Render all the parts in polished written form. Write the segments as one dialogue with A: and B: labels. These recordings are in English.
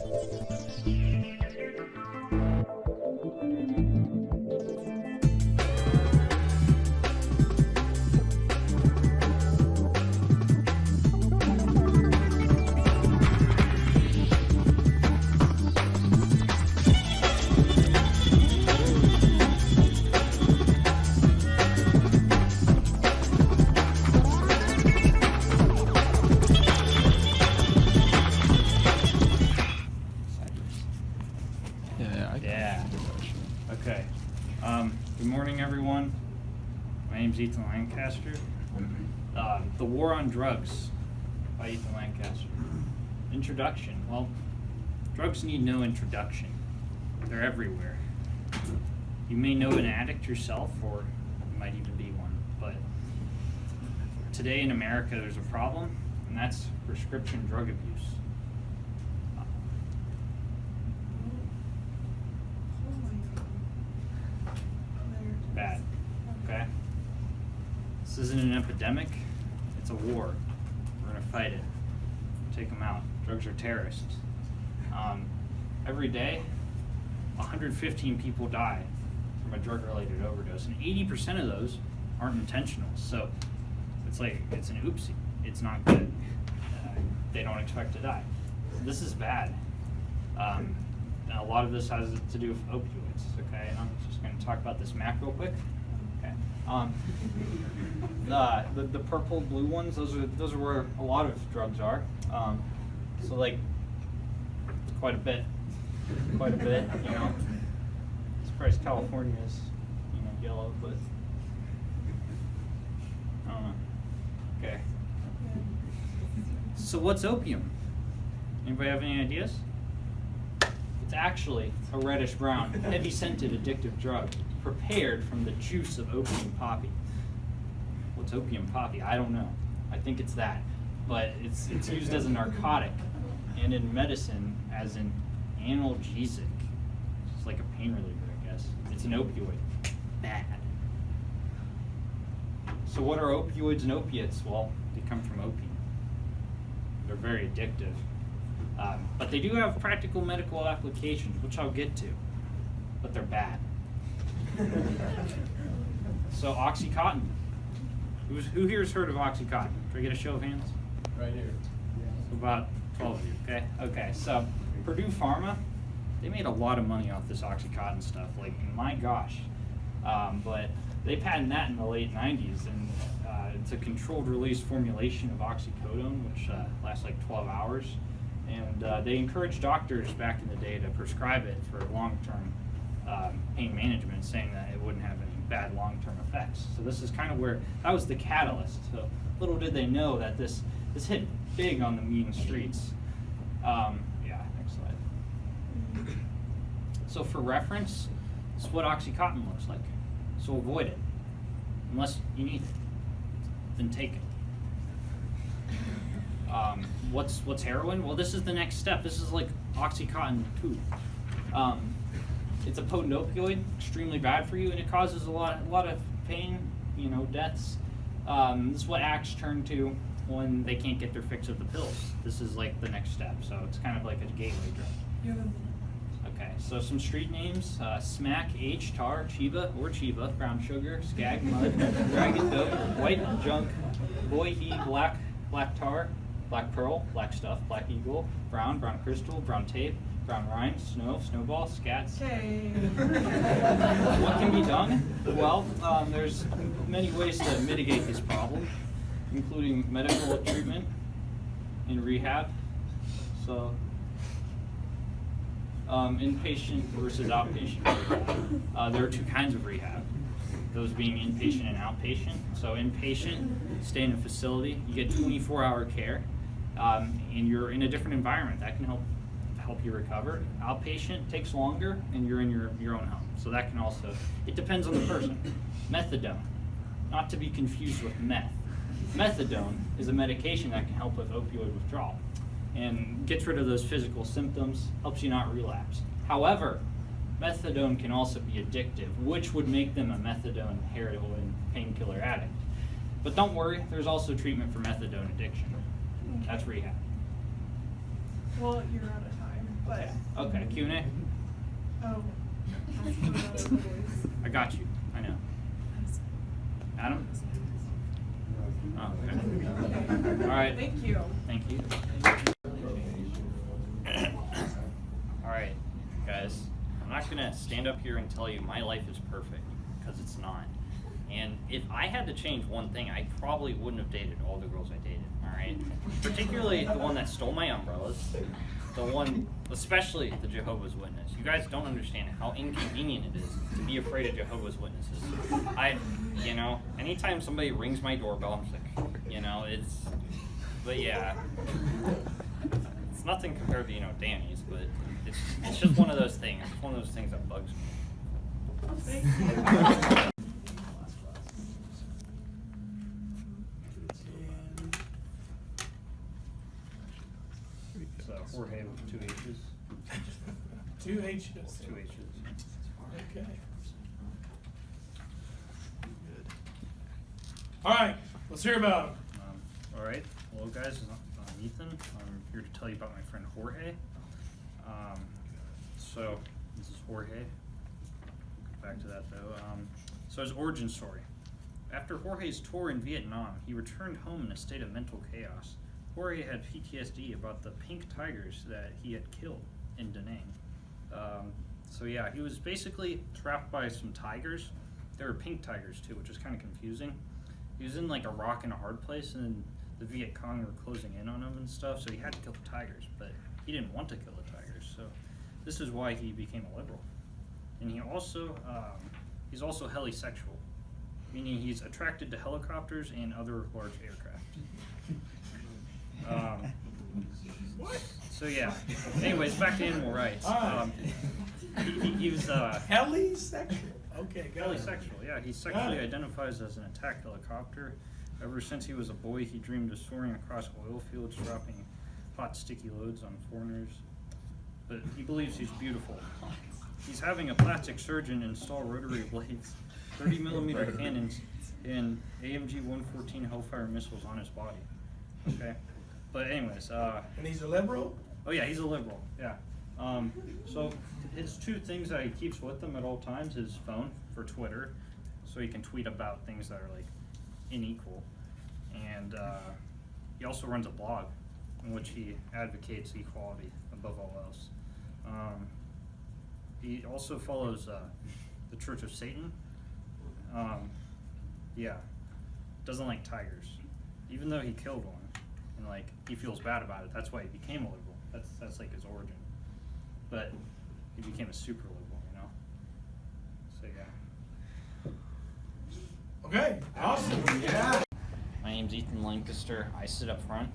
A: Okay. Good morning, everyone. My name's Ethan Lancaster. The War on Drugs by Ethan Lancaster. Introduction. Well, drugs need no introduction. They're everywhere. You may know an addict yourself, or you might even be one. But today in America, there's a problem, and that's prescription drug abuse. Bad. Okay? This isn't an epidemic, it's a war. We're gonna fight it. Take them out. Drugs are terrorists. Every day, 115 people die from a drug-related overdose, and 80% of those aren't intentional. So it's an oopsie. It's not good. They don't expect to die. This is bad. A lot of this has to do with opioids, okay? And I'm just going to talk about this map real quick. Okay. The purple, blue ones, those are where a lot of drugs are. So like quite a bit, you know. I'm surprised California is, yellow, but I don't know. Okay. So what's opium? Anybody have any ideas? It's actually a reddish-brown, heavy-scented addictive drug prepared from the juice of opium poppy. What's opium poppy? I don't know. I think it's that. But it's used as a narcotic and in medicine as an analgesic. It's like a pain reliever, I guess. It's an opioid. Bad. So what are opioids and opiates? Well, they come from opium. They're very addictive. But they do have practical medical applications, which I'll get to, but they're bad. So Oxycontin. Who here has heard of Oxycontin? Can I get a show of hands?
B: Right here.
A: So about 12 of you, okay? Okay, so Purdue Pharma, they made a lot of money off this Oxycontin stuff, like, my gosh. But they patented that in the late 90s, and it's a controlled release formulation of oxycodone, which lasts like 12 hours. And they encouraged doctors back in the day to prescribe it for long-term pain management, saying that it wouldn't have any bad long-term effects. So this is kind of where, that was the catalyst. So little did they know that this hit big on the mean streets. Yeah, next slide. So for reference, this is what Oxycontin looks like. So avoid it, unless you need it, then take it. What's heroin? Well, this is the next step. This is like Oxycontin 2. It's a potent opioid, extremely bad for you, and it causes a lot of pain, deaths. This is what addicts turn to when they can't get their fix of the pills. This is like the next step, so it's kind of like a gateway drug. Okay, so some street names: Smack, H, Tar, Chiba or Chiba, Brown Sugar, Skag, Mud, Dragon Dope, White Junk, Boy He, Black Tar, Black Pearl, Black Stuff, Black Eagle, Brown Crystal, Brown Tape, Brown Rind, Snowball, Scats.
C: Okay.
A: What can be done? Well, there's many ways to mitigate this problem, including medical treatment and rehab. So, inpatient versus outpatient rehab. There are two kinds of rehab, those being inpatient and outpatient. So inpatient, stay in a facility, you get 24-hour care, and you're in a different environment. That can help you recover. Outpatient takes longer, and you're in your own home. So that can also, it depends on the person. Methadone, not to be confused with meth. Methadone is a medication that can help with opioid withdrawal and gets rid of those physical symptoms, helps you not relapse. However, methadone can also be addictive, which would make them a methadone, heroin, painkiller addict. But don't worry, there's also treatment for methadone addiction. That's rehab.
C: Well, you're out of time.
B: but.
A: Okay, Q&A?
B: Oh.
A: I got you. I know. Adam? Oh, okay. All right.
B: Thank you.
A: Thank you. All right, guys. I'm not gonna stand up here and tell you my life is perfect, because it's not. And if I had to change one thing, I probably wouldn't have dated all the girls I dated. All right, particularly the one that stole my umbrellas, the one, especially the Jehovah's Witness. You guys don't understand how inconvenient it is to be afraid of Jehovah's Witnesses. You know, anytime somebody rings my doorbell, I'm just like, but yeah, it's nothing compared to, Danny's, but it's just one of those things. It's one of those things that bugs me. So Jorge with 2 H's.
C: 2 H's.
A: 2 H's.
C: Okay. All right, let's hear about him.
A: All right. Hello, guys. I'm Ethan. I'm here to tell you about my friend Jorge. So this is Jorge. Back to that though. So his origin story. After Jorge's tour in Vietnam, he returned home in a state of mental chaos. Jorge had PTSD about the pink tigers that he had killed in Da Nang. So yeah, he was basically trapped by some tigers. There were pink tigers too, which is kind of confusing. He was in like a rock and a hard place, and the Viet Cong were closing in on him and stuff, so he had to kill the tigers, but he didn't want to kill the tigers, so this is why he became a liberal. And he also, he's also helisexual, meaning he's attracted to helicopters and other large aircraft.
C: What?
A: So yeah, anyways, back to animal rights. He was
C: Helisexual. Okay, got it.
A: helisexual, yeah. He sexually identifies as an attack helicopter. Ever since he was a boy, he dreamed of soaring across oil fields, dropping hot, sticky loads on foreigners. But he believes he's beautiful. He's having a plastic surgeon install rotary blades, 30mm cannons, and AMG 114 Hellfire missiles on his body. Okay? But anyways,
C: And he's a liberal?
A: oh yeah, he's a liberal, yeah. So his 2 things that he keeps with him at all times: his phone for Twitter, so he can tweet about things that are like unequal, and he also runs a blog in which he advocates equality above all else. He also follows the Church of Satan. Yeah, doesn't like tigers, even though he killed one, and like he feels bad about it. That's why he became a liberal. That's like his origin. But he became a super liberal, So yeah.
C: Okay, awesome. Yeah.
A: My name's Ethan Lancaster. I sit up front.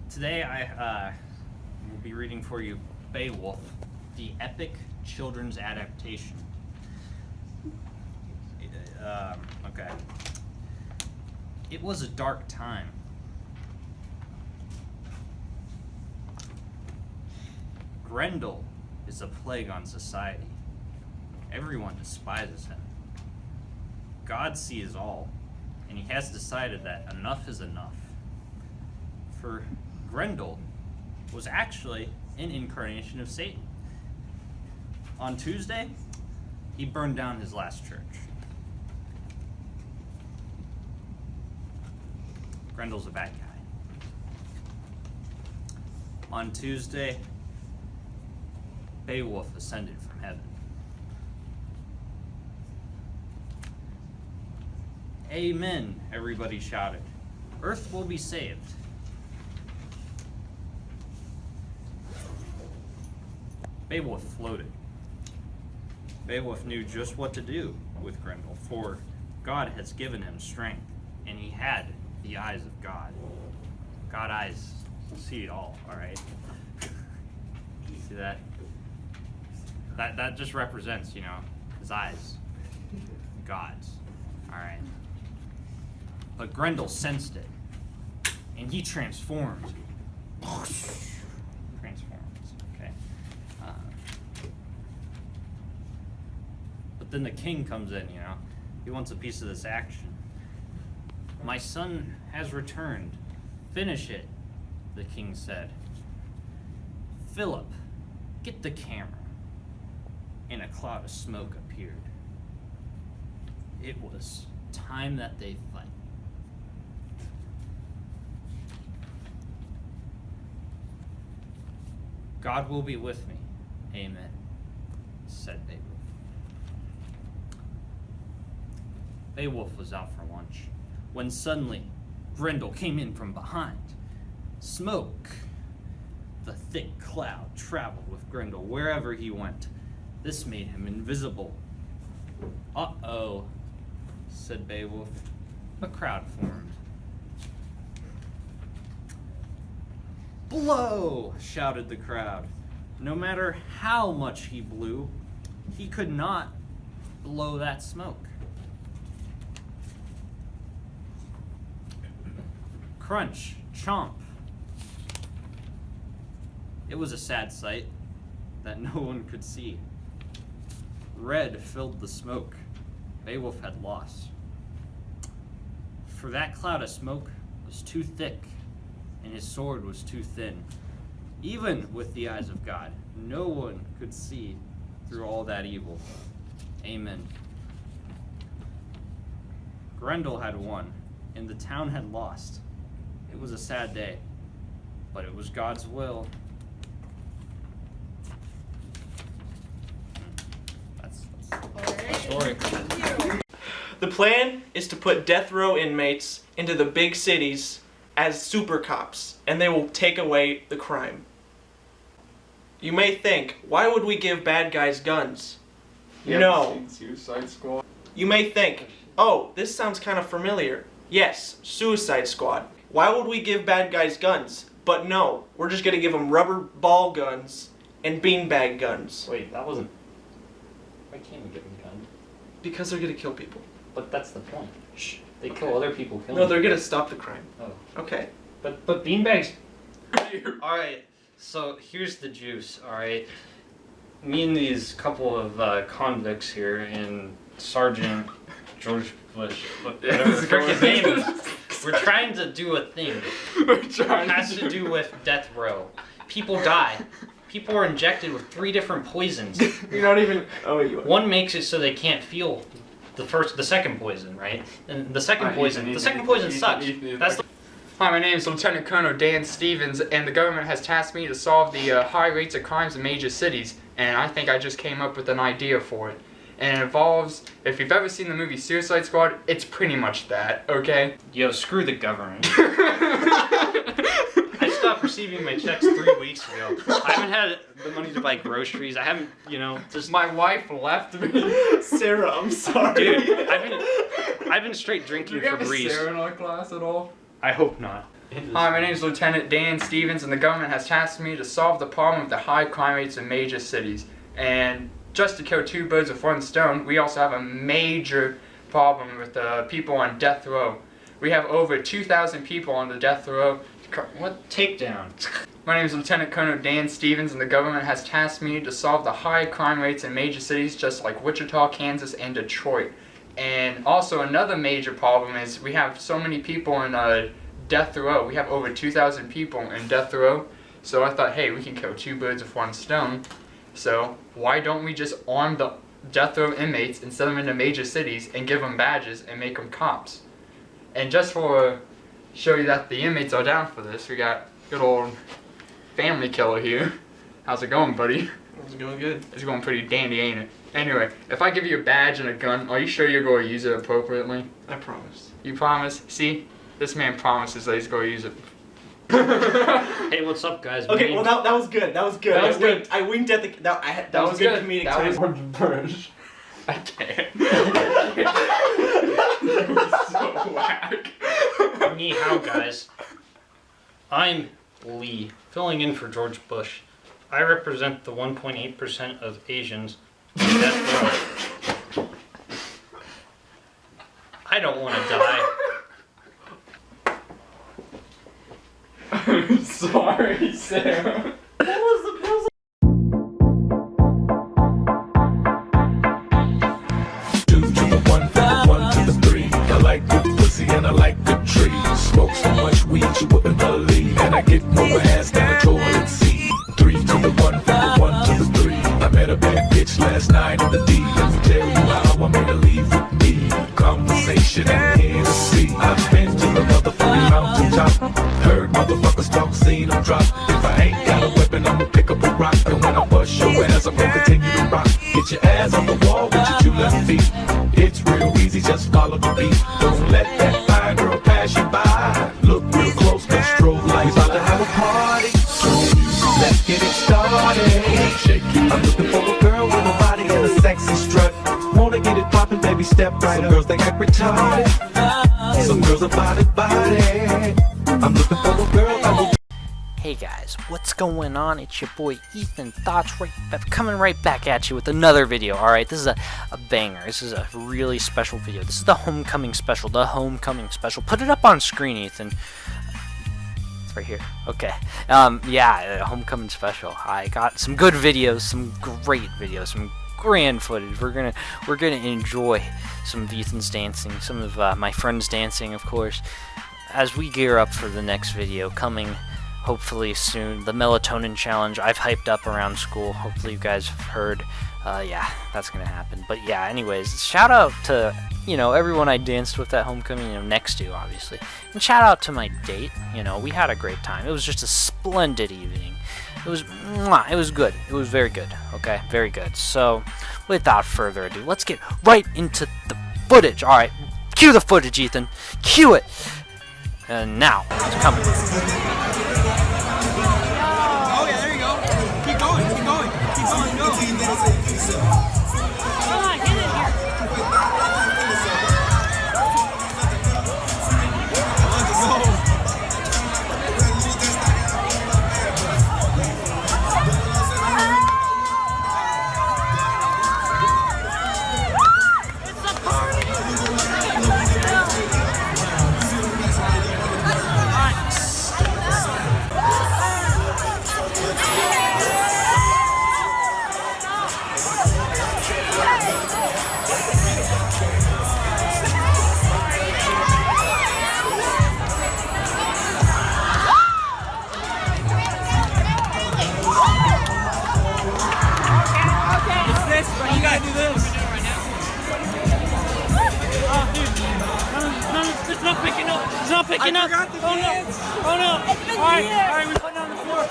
A: Today I will be reading for you Beowulf, the epic children's adaptation. Okay. It was a dark time. Grendel is a plague on society. Everyone despises him. God sees all, and he has decided that enough is enough. For Grendel was actually an incarnation of Satan. On Tuesday, he burned down his last church. Grendel's a bad guy. On Tuesday, Beowulf ascended from heaven. Amen, everybody shouted. Earth will be saved. Beowulf floated. Beowulf knew just what to do with Grendel, for God has given him strength, and he had the eyes of God. God eyes see it all right? See that? That just represents, his eyes. God's. Alright. But Grendel sensed it, and he transformed. Okay. But then the king comes in, He wants a piece of this action. My son has returned. Finish it. the king said, "Philip, get the camera." And a cloud of smoke appeared. It was time that they fight. God will be with me. Amen, said Beowulf. Beowulf was out for lunch when suddenly Grendel came in from behind. Smoke. The thick cloud traveled with Grendel wherever he went. This made him invisible. Uh-oh, said Beowulf. A crowd formed. Blow! Shouted the crowd. No matter how much he blew, he could not blow that smoke. Crunch, chomp. It was a sad sight that no one could see. Red filled the smoke. Beowulf had lost. For that cloud of smoke was too thick, and his sword was too thin. Even with the eyes of God, no one could see through all that evil. Amen. Grendel had won, and the town had lost. It was a sad day, but it was God's will. That's the story.
B: The plan is to put death row inmates into the big cities as super cops, and they will take away the crime. You may think, why would we give bad guys guns? No.
D: Suicide Squad.
B: You may think, oh, this sounds kind of familiar. Yes, Suicide Squad. Why would we give bad guys guns? But no, we're just gonna give them rubber ball guns and beanbag guns.
A: Wait, that wasn't... Why can't we give them guns?
B: Because they're gonna kill people.
A: But that's the point.
B: Shh.
A: They kill other people, kill
B: No,
A: them.
B: they're gonna stop the crime.
A: Oh.
B: Okay.
A: But beanbags... Alright, so here's the juice, alright? Me and these couple of convicts here and Sergeant George Bush, whatever the frick his name is, we're trying to do a thing. It has to do with death row. People die. People are injected with 3 different poisons.
B: You're not even... Oh, you are.
A: One makes it so they can't feel the second poison, right? And the second poison sucks. That's the...
D: Hi, my name is Lieutenant Colonel Dan Stevens, and the government has tasked me to solve the high rates of crimes in major cities, and I think I just came up with an idea for it. And it involves, if you've ever seen the movie Suicide Squad, it's pretty much that, okay?
A: Yo, screw the government. I stopped receiving my checks 3 weeks ago. I haven't had the money to buy groceries. I haven't, just...
D: My wife left me.
B: Sarah, I'm sorry.
A: Dude, I've been straight drinking
D: Do you have a
A: Febreze.
D: Sarah in our class at all?
A: I hope not.
D: Hi, my name is Lieutenant Dan Stevens, and the government has tasked me to solve the problem of the high crime rates in major cities. And just to kill 2 birds with 1 stone, we also have a major problem with people on death row. We have over 2,000 people on the death row.
A: What? Takedown.
D: My name is Lieutenant Colonel Dan Stevens, and the government has tasked me to solve the high crime rates in major cities just like Wichita, Kansas, and Detroit. And also another major problem is we have so many people in death row. We have over 2,000 people in death row. So I thought, hey, we can kill 2 birds with 1 stone. So why don't we just arm the death row inmates and send them into major cities and give them badges and make them cops? And just for show you that the inmates are down for this, we got good old family killer here. How's it going, buddy?
B: It's going good.
D: It's going pretty dandy, ain't it? Anyway, if I give you a badge and a gun, are you sure you're going to use it appropriately?
B: I promise.
D: You promise? See? This man promises that he's going to use it.
A: Hey, what's up, guys?
B: Okay, well that was good. That was good.
D: That was good.
B: I winked at the... That was good comedic
D: That
B: timing.
D: was Bush. I can't. You're so whack.
A: Ni hao, guys. I'm Lee, filling in for George Bush. I represent the 1.8% of Asians in death row. I don't want to die.
D: I'm sorry, Sarah.
E: Two to the one to the 3. I like good pussy and I like good trees. Smoke so much weed you wouldn't believe, and I get more last night in the D. Let me tell you how I made her leave with me. Conversation and Hennessy. I've been to the motherfucking mountaintop. Heard motherfuckers talk, seen them drop. If I ain't got a weapon, I'ma pick up a rock. And when I bust your ass, I'm gonna continue to rock. Get your ass on the wall with your 2 left feet. It's real easy, just follow the beat. Don't let that fine girl pass you by. Look real close, cause strobe lights about to have a party. So let's get it started. Shake it. I'm looking for a girl with a body and a sexy strut. Wanna get it poppin', baby, step right up. Some girls, they act retarded. Some girls are body. I'm looking for a girl that will.
F: Hey guys, what's going on? It's your boy Ethan Thoughts coming right back at you with another video. Alright, this is a banger. This is a really special video. This is the homecoming special. Put it up on screen, Ethan. It's right here. Okay. Yeah, homecoming special. I got some good videos, some great videos, some grand footage. We're gonna enjoy some of Ethan's dancing, some of my friends dancing, of course, as we gear up for the next video coming hopefully soon. The melatonin challenge I've hyped up around school. Hopefully you guys have heard. Yeah, that's gonna happen. But yeah, anyways, shout out to everyone I danced with at homecoming, next to, obviously, and shout out to my date. We had a great time. It was just a splendid evening. It was good. It was very good. Okay, very good. So without further ado, let's get right into the footage. All right, cue the footage, Ethan. Cue it. And now it's coming.
G: It's not picking up. Oh no. Oh no. All right, we're putting it on the floor.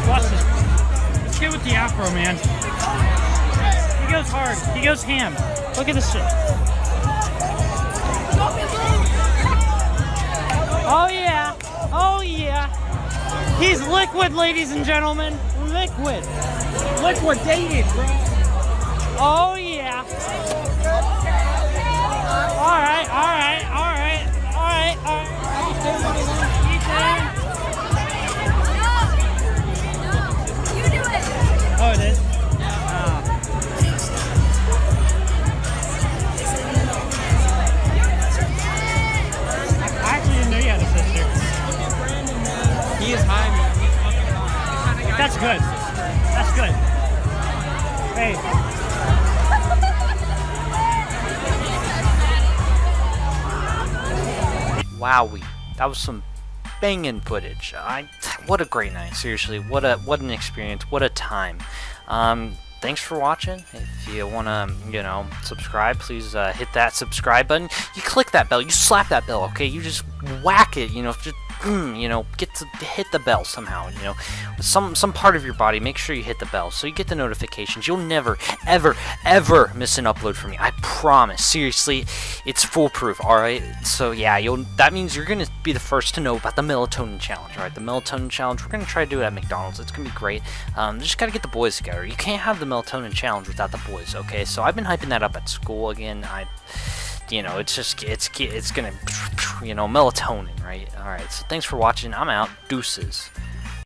G: Watch this. This kid with the afro, man. He goes hard. He goes ham. Look at this shit. Oh yeah. Oh yeah. He's liquid, ladies and gentlemen. Liquid. Liquidated, bro. Oh yeah. All right. Oh, it is? I actually didn't know you had a sister. He is high, man. That's good. That's good. Hey.
F: Wowie. That was some banging footage. What a great night, seriously. What an experience. What a time. Thanks for watching. If you want to, subscribe, please hit that subscribe button. You click that bell. You slap that bell, okay? You just whack it, just get to hit the bell somehow, some part of your body. Make sure you hit the bell so you get the notifications. You'll never, ever, ever miss an upload from me. I promise. Seriously, it's foolproof. All right. So yeah, that means you're gonna be the first to know about the melatonin challenge. All right, the melatonin challenge. We're gonna try to do it at McDonald's. It's gonna be great. Just gotta get the boys together. You can't have the melatonin challenge without the boys. Okay. So I've been hyping that up at school again. you know, it's gonna, you know, melatonin, right? All right. So thanks for watching. I'm out. Deuces.